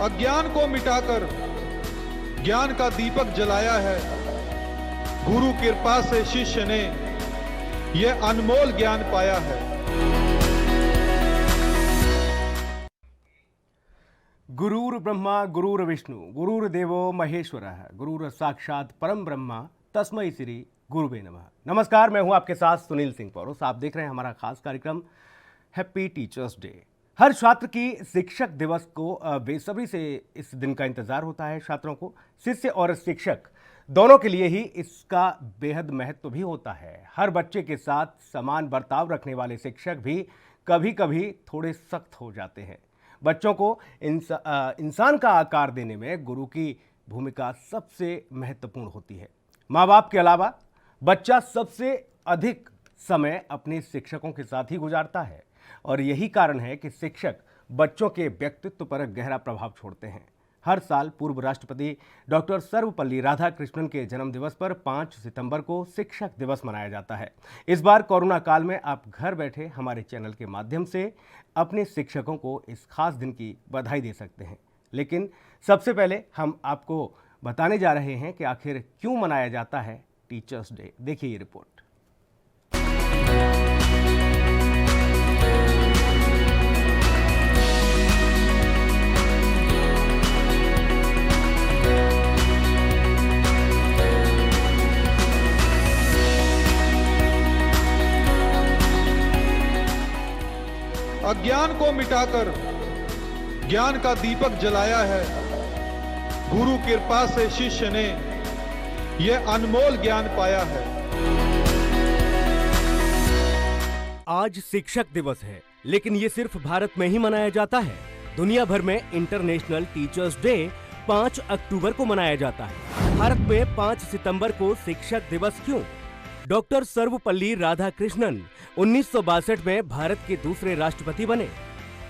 अज्ञान को मिटाकर ज्ञान का दीपक जलाया है। गुरु कृपा से शिष्य ने यह अनमोल ज्ञान पाया है। गुरुर् ब्रह्मा गुरुर्विष्णु गुरुर्देवो महेश्वरः गुरुर् साक्षात परम ब्रह्मा तस्मै श्री गुरुवे नमः। नमस्कार, मैं हूं आपके साथ सुनील सिंह पौरोस। आप देख रहे हैं हमारा खास कार्यक्रम हैप्पी टीचर्स डे। हर छात्र की शिक्षक दिवस को बेसब्री से इस दिन का इंतजार होता है। छात्रों को शिष्य और शिक्षक दोनों के लिए ही इसका बेहद महत्व भी होता है। हर बच्चे के साथ समान बर्ताव रखने वाले शिक्षक भी कभी कभी थोड़े सख्त हो जाते हैं। बच्चों को इंसान का आकार देने में गुरु की भूमिका सबसे महत्वपूर्ण होती है। माँ बाप के अलावा बच्चा सबसे अधिक समय अपने शिक्षकों के साथ ही गुजारता है और यही कारण है कि शिक्षक बच्चों के व्यक्तित्व पर गहरा प्रभाव छोड़ते हैं। हर साल पूर्व राष्ट्रपति डॉक्टर सर्वपल्ली राधाकृष्णन के जन्म दिवस पर 5 सितंबर को शिक्षक दिवस मनाया जाता है। इस बार कोरोना काल में आप घर बैठे हमारे चैनल के माध्यम से अपने शिक्षकों को इस खास दिन की बधाई दे सकते हैं। लेकिन सबसे पहले हम आपको बताने जा रहे हैं कि आखिर क्यों मनाया जाता है टीचर्स डे। देखिए ये रिपोर्ट। अज्ञान को मिटाकर ज्ञान का दीपक जलाया है। गुरु कृपा से शिष्य ने यह अनमोल ज्ञान पाया है। आज शिक्षक दिवस है, लेकिन ये सिर्फ भारत में ही मनाया जाता है। दुनिया भर में इंटरनेशनल टीचर्स डे 5 अक्टूबर को मनाया जाता है। भारत में 5 सितंबर को शिक्षक दिवस क्यों? डॉक्टर सर्वपल्ली राधाकृष्णन 1962 में भारत के दूसरे राष्ट्रपति बने।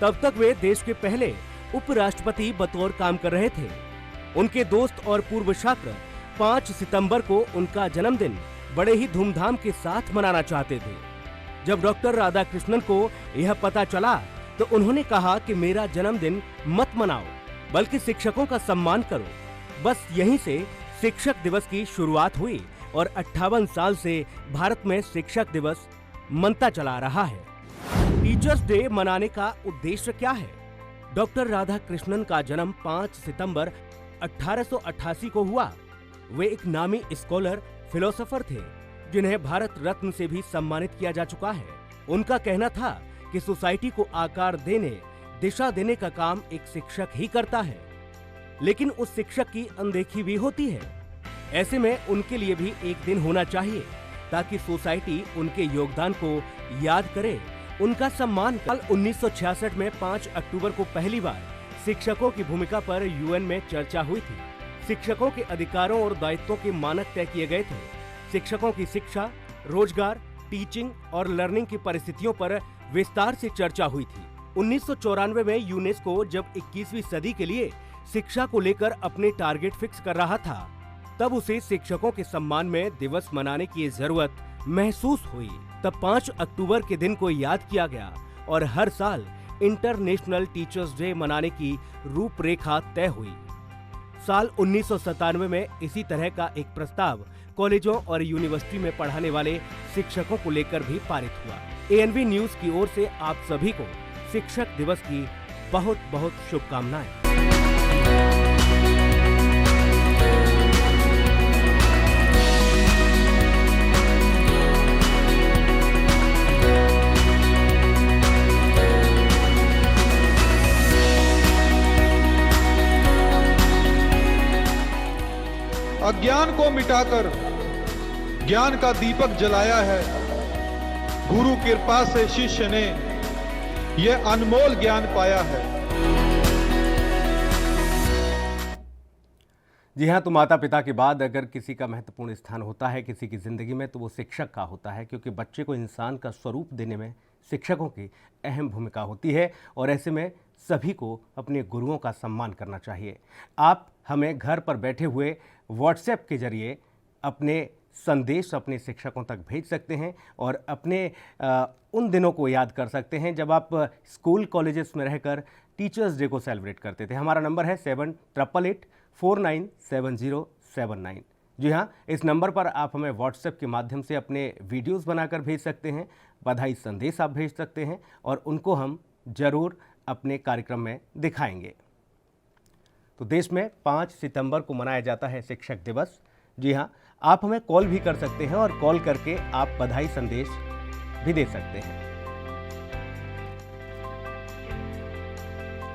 तब तक वे देश के पहले उपराष्ट्रपति बतौर काम कर रहे थे। उनके दोस्त और पूर्व छात्र 5 सितंबर को उनका जन्मदिन बड़े ही धूमधाम के साथ मनाना चाहते थे। जब डॉक्टर राधाकृष्णन को यह पता चला तो उन्होंने कहा कि मेरा जन्मदिन मत मनाओ, बल्कि शिक्षकों का सम्मान करो। बस यहीं से शिक्षक दिवस की शुरुआत हुई और 58 साल से भारत में शिक्षक दिवस मनता चला रहा है। टीचर्स डे मनाने का उद्देश्य क्या है? डॉक्टर राधाकृष्णन का जन्म 5 सितंबर 1888 को हुआ। वे एक नामी स्कॉलर फिलोसोफर थे जिन्हें भारत रत्न से भी सम्मानित किया जा चुका है। उनका कहना था कि सोसाइटी को आकार देने, दिशा देने का काम एक शिक्षक ही करता है, लेकिन उस शिक्षक की अनदेखी भी होती है। ऐसे में उनके लिए भी एक दिन होना चाहिए ताकि सोसाइटी उनके योगदान को याद करे, उनका सम्मान करे। साल 1966 में 5 अक्टूबर को पहली बार शिक्षकों की भूमिका पर यूएन में चर्चा हुई थी। शिक्षकों के अधिकारों और दायित्वों के मानक तय किए गए थे। शिक्षकों की शिक्षा, रोजगार, टीचिंग और लर्निंग की परिस्थितियों पर विस्तार से चर्चा हुई थी। 1994 में यूनेस्को जब 21वीं सदी के लिए शिक्षा को लेकर अपने टारगेट फिक्स कर रहा था, तब उसे शिक्षकों के सम्मान में दिवस मनाने की जरूरत महसूस हुई। तब 5 अक्टूबर के दिन को याद किया गया और हर साल इंटरनेशनल टीचर्स डे मनाने की रूपरेखा तय हुई। साल 1997 में इसी तरह का एक प्रस्ताव कॉलेजों और यूनिवर्सिटी में पढ़ाने वाले शिक्षकों को लेकर भी पारित हुआ। एएनबी न्यूज की ओर से आप सभी को शिक्षक दिवस की बहुत बहुत शुभकामनाएं। अज्ञान को मिटाकर ज्ञान का दीपक जलाया है। गुरु कृपा से शिष्य ने यह अनमोल ज्ञान पाया है। जी हाँ, तो माता पिता के बाद अगर किसी का महत्वपूर्ण स्थान होता है किसी की जिंदगी में तो वो शिक्षक का होता है, क्योंकि बच्चे को इंसान का स्वरूप देने में शिक्षकों की अहम भूमिका होती है और ऐसे में सभी को अपने गुरुओं का सम्मान करना चाहिए। आप हमें घर पर बैठे हुए व्हाट्सएप के जरिए अपने संदेश अपने शिक्षकों तक भेज सकते हैं और अपने उन दिनों को याद कर सकते हैं जब आप स्कूल कॉलेजेस में रहकर टीचर्स डे को सेलिब्रेट करते थे। हमारा नंबर है 7888497079। जी हाँ, इस नंबर पर आप हमें व्हाट्सएप के माध्यम से अपने वीडियोस बनाकर भेज सकते हैं, बधाई संदेश आप भेज सकते हैं और उनको हम ज़रूर अपने कार्यक्रम में दिखाएंगे। तो देश में 5 सितंबर को मनाया जाता है शिक्षक दिवस। जी हाँ, आप हमें कॉल भी कर सकते हैं और कॉल करके आप बधाई संदेश भी दे सकते हैं।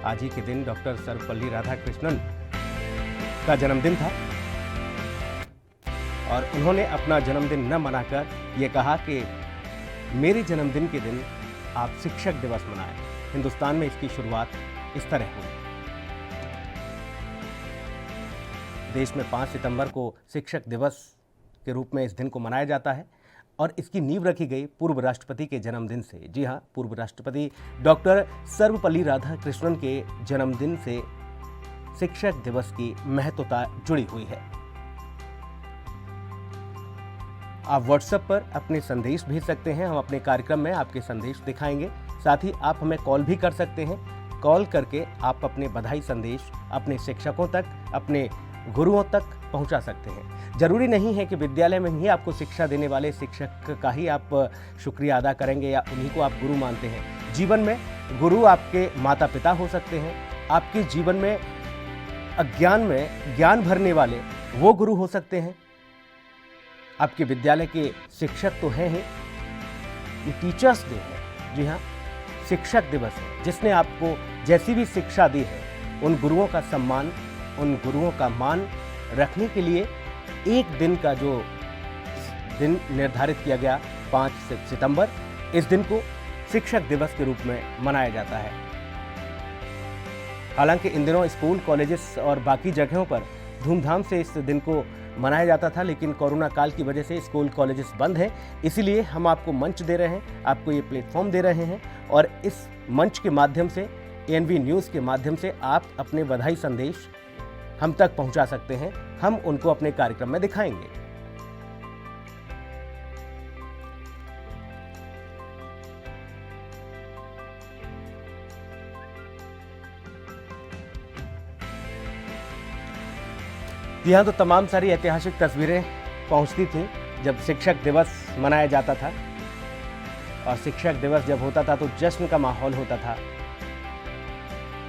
आज ही के दिन डॉक्टर सर्वपल्ली राधाकृष्णन का जन्मदिन था और उन्होंने अपना जन्मदिन न मनाकर ये कहा कि मेरे जन्मदिन के दिन आप शिक्षक दिवस मनाएं। हिंदुस्तान में इसकी शुरुआत इस तरह हुई। देश में 5 सितंबर को शिक्षक दिवस के रूप में इस दिन को मनाया जाता है और इसकी नींव रखी गई पूर्व राष्ट्रपति के जन्मदिन से। जी हाँ, पूर्व राष्ट्रपति डॉक्टर सर्वपल्ली राधाकृष्णन के जन्मदिन से शिक्षक दिवस की महत्वता जुड़ी हुई है। आप व्हाट्सएप पर अपने संदेश भेज सकते हैं, हम अपने कार्यक्रम में आपके संदेश दिखाएंगे। साथ ही आप हमें कॉल भी कर सकते हैं। कॉल करके आप अपने बधाई संदेश अपने शिक्षकों तक, अपने गुरुओं तक पहुंचा सकते हैं। जरूरी नहीं है कि विद्यालय में ही आपको शिक्षा देने वाले शिक्षक का ही आप शुक्रिया अदा करेंगे या उन्हीं को आप गुरु मानते हैं। जीवन में गुरु आपके माता पिता हो सकते हैं। आपके जीवन में अज्ञान में ज्ञान भरने वाले वो गुरु हो सकते हैं। आपके विद्यालय के शिक्षक तो हैं ही, ये टीचर्स डे है। जी हाँ, शिक्षक दिवस है। जिसने आपको जैसी भी शिक्षा दी है, उन गुरुओं का सम्मान, उन गुरुओं का मान रखने के लिए एक दिन का जो दिन निर्धारित किया गया 5 सितंबर, इस दिन को शिक्षक दिवस के रूप में मनाया जाता है। हालांकि इन दिनों स्कूल, कॉलेजेस और बाकी जगहों पर धूमधाम से इस दिन को मनाया जाता था, लेकिन कोरोना काल की वजह से स्कूल कॉलेजेस बंद हैं। इसीलिए हम आपको मंच दे रहे हैं, आपको ये प्लेटफॉर्म दे रहे हैं और इस मंच के माध्यम से, एएनवी न्यूज़ के माध्यम से आप अपने बधाई संदेश हम तक पहुंचा सकते हैं। हम उनको अपने कार्यक्रम में दिखाएंगे। यहाँ तो तमाम सारी ऐतिहासिक तस्वीरें पहुंचती थी जब शिक्षक दिवस मनाया जाता था और शिक्षक दिवस जब होता था तो जश्न का माहौल होता था।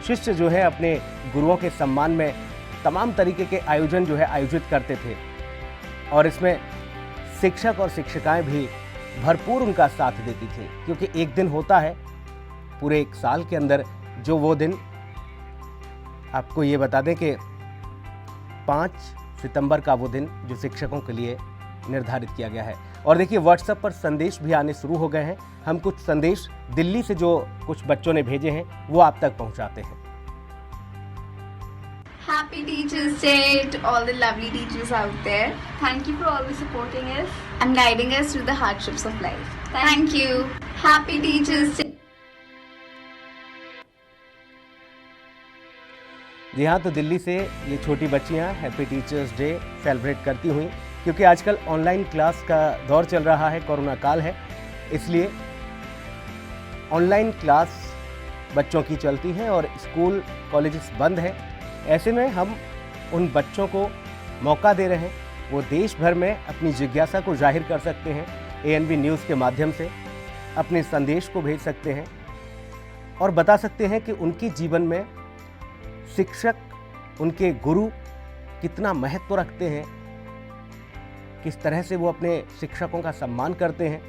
शिष्य जो है अपने गुरुओं के सम्मान में तमाम तरीके के आयोजन जो है आयोजित करते थे और इसमें शिक्षक और शिक्षिकाएं भी भरपूर उनका साथ देती थी, क्योंकि एक दिन होता है पूरे एक साल के अंदर जो वो दिन, आपको ये बता दें कि 5 सितंबर का वो दिन जो शिक्षकों के लिए निर्धारित किया गया है। और देखिए, व्हाट्सएप पर संदेश भी आने शुरू हो गए हैं। हम कुछ संदेश दिल्ली से जो कुछ बच्चों ने भेजे हैं वो आप तक पहुंचाते हैं। Happy Teachers Day to all the lovely teachers out there. Thank you for always supporting us and guiding us through the hardships of life. Thank you. Happy Teachers Day. जी हाँ, तो दिल्ली से ये छोटी बच्चियाँ हैप्पी टीचर्स डे सेलिब्रेट करती हुई, क्योंकि आजकल ऑनलाइन क्लास का दौर चल रहा है, कोरोना काल है, इसलिए ऑनलाइन क्लास बच्चों की चलती है और स्कूल कॉलेजेस बंद है। ऐसे में हम उन बच्चों को मौका दे रहे हैं, वो देश भर में अपनी जिज्ञासा को जाहिर कर सकते हैं। एएनवी न्यूज़ के माध्यम से अपने संदेश को भेज सकते हैं और बता सकते हैं कि उनके जीवन में शिक्षक, उनके गुरु कितना महत्व रखते हैं, किस तरह से वो अपने शिक्षकों का सम्मान करते हैं।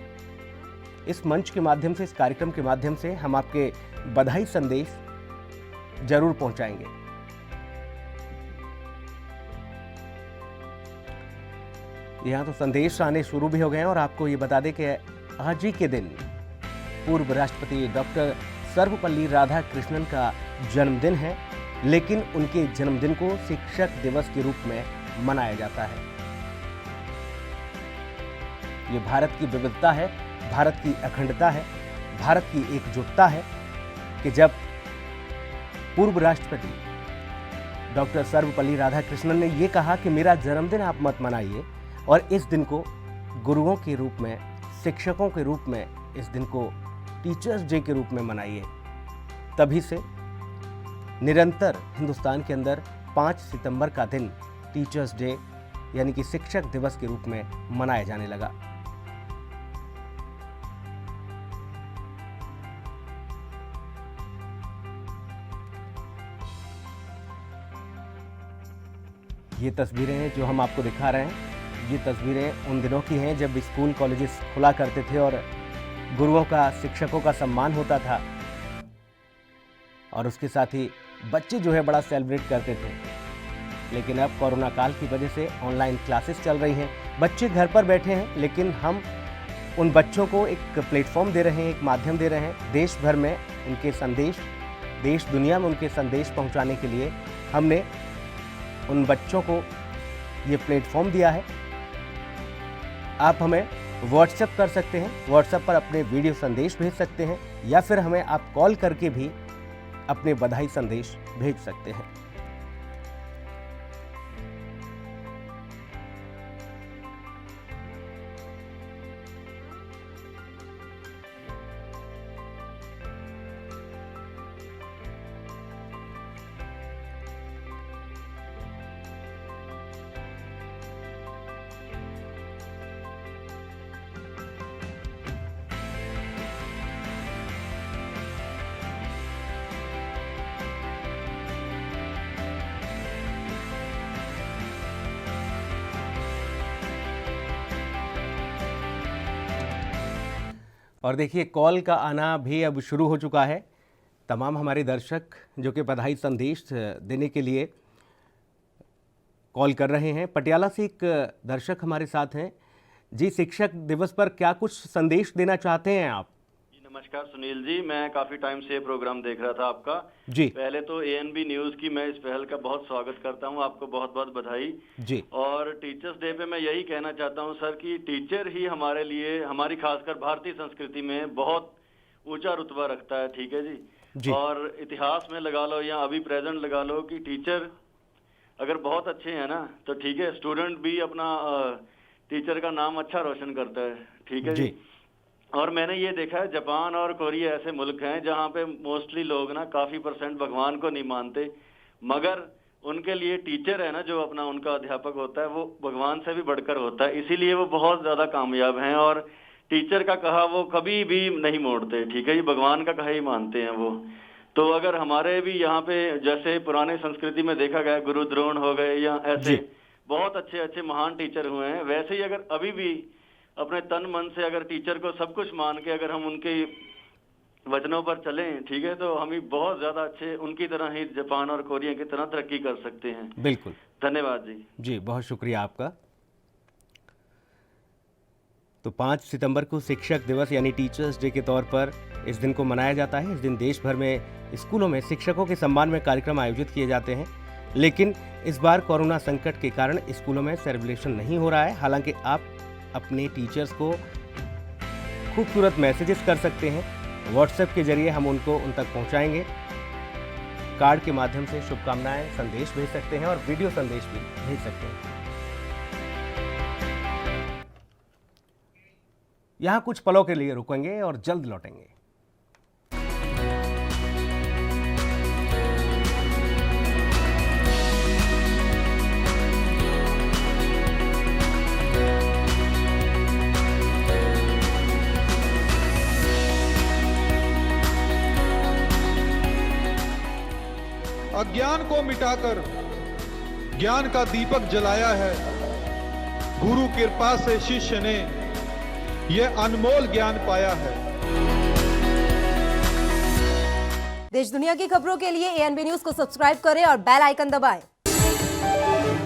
इस मंच के माध्यम से, इस कार्यक्रम के माध्यम से हम आपके बधाई संदेश जरूर पहुंचाएंगे। यहाँ तो संदेश आने शुरू भी हो गए हैं और आपको ये बता दें कि आज ही के दिन पूर्व राष्ट्रपति डॉक्टर सर्वपल्ली राधाकृष्णन का जन्मदिन है, लेकिन उनके जन्मदिन को शिक्षक दिवस के रूप में मनाया जाता है। ये भारत की विविधता है, भारत की अखंडता है, भारत की एकजुटता है कि जब पूर्व राष्ट्रपति डॉक्टर सर्वपल्ली राधाकृष्णन ने ये कहा कि मेरा जन्मदिन आप मत मनाइए, और इस दिन को गुरुओं के रूप में, शिक्षकों के रूप में इस दिन को टीचर्स डे के रूप में मनाइए। तभी से निरंतर हिंदुस्तान के अंदर 5 सितंबर का दिन टीचर्स डे यानी कि शिक्षक दिवस के रूप में मनाया जाने लगा। ये तस्वीरें हैं जो हम आपको दिखा रहे हैं, ये तस्वीरें उन दिनों की हैं जब स्कूल कॉलेजेस खुला करते थे और गुरुओं का, शिक्षकों का सम्मान होता था और उसके साथ ही बच्चे जो है बड़ा सेलिब्रेट करते थे। लेकिन अब कोरोना काल की वजह से ऑनलाइन क्लासेस चल रही हैं, बच्चे घर पर बैठे हैं, लेकिन हम उन बच्चों को एक प्लेटफॉर्म दे रहे हैं, एक माध्यम दे रहे हैं। देश भर में उनके संदेश, देश दुनिया में उनके संदेश पहुंचाने के लिए हमने उन बच्चों को ये प्लेटफॉर्म दिया है। आप हमें व्हाट्सएप कर सकते हैं, व्हाट्सएप पर अपने वीडियो संदेश भेज सकते हैं या फिर हमें आप कॉल करके भी अपने बधाई संदेश भेज सकते हैं। और देखिए कॉल का आना भी अब शुरू हो चुका है। तमाम हमारे दर्शक जो कि बधाई संदेश देने के लिए कॉल कर रहे हैं। पटियाला से एक दर्शक हमारे साथ हैं। जी, शिक्षक दिवस पर क्या कुछ संदेश देना चाहते हैं आप? जी नमस्कार सुनील जी, मैं काफी टाइम से प्रोग्राम देख रहा था आपका जी। पहले तो एएनबी न्यूज की मैं इस पहल का बहुत स्वागत करता हूं, आपको बहुत बहुत बधाई जी। और टीचर्स डे पे मैं यही कहना चाहता हूं सर कि टीचर ही हमारे लिए, हमारी खासकर भारतीय संस्कृति में बहुत ऊंचा रुतबा रखता है। ठीक है जी। और इतिहास में लगा लो या अभी प्रेजेंट लगा लो कि टीचर अगर बहुत अच्छे हैं ना तो ठीक है, स्टूडेंट भी अपना टीचर का नाम अच्छा रोशन करता है। ठीक है जी। और मैंने ये देखा है जापान और कोरिया ऐसे मुल्क हैं जहाँ पे मोस्टली लोग ना काफी % भगवान को नहीं मानते, मगर उनके लिए टीचर है ना जो अपना उनका अध्यापक होता है वो भगवान से भी बढ़कर होता है, इसीलिए वो बहुत ज्यादा कामयाब हैं और टीचर का कहा वो कभी भी नहीं मोड़ते। ठीक है जी, भगवान का कहा ही मानते हैं वो। तो अगर हमारे भी यहाँ पे जैसे पुराने संस्कृति में देखा गया गुरु द्रोण हो गए या ऐसे बहुत अच्छे अच्छे महान टीचर हुए हैं, वैसे ही अगर अभी भी अपने तन मन से अगर टीचर को सब कुछ मान के अगर हम उनके वचनों पर चलें, ठीक है, तो हम ही बहुत ज्यादा अच्छे उनकी तरह ही जापान और कोरिया की तरह तरक्की कर सकते हैं। बिल्कुल, धन्यवाद जी। जी बहुत शुक्रिया आपका। तो 5 सितंबर को शिक्षक दिवस यानी टीचर्स डे के तौर पर इस दिन को मनाया जाता है। इस दिन देश भर में स्कूलों में शिक्षकों के सम्मान में कार्यक्रम आयोजित किए जाते हैं, लेकिन इस बार कोरोना संकट के कारण स्कूलों में सेलिब्रेशन नहीं हो रहा है। हालांकि आप अपने टीचर्स को खूबसूरत मैसेजेस कर सकते हैं, व्हाट्सएप के जरिए हम उनको उन तक पहुंचाएंगे। कार्ड के माध्यम से शुभकामनाएं, संदेश भेज सकते हैं और वीडियो संदेश भी भेज सकते हैं। यहाँ कुछ पलों के लिए रुकेंगे और जल्द लौटेंगे। अज्ञान को मिटाकर ज्ञान का दीपक जलाया है। गुरु कृपा से शिष्य ने यह अनमोल ज्ञान पाया है। देश दुनिया की खबरों के लिए एएनबी न्यूज को सब्सक्राइब करें और बेल आइकन दबाएं।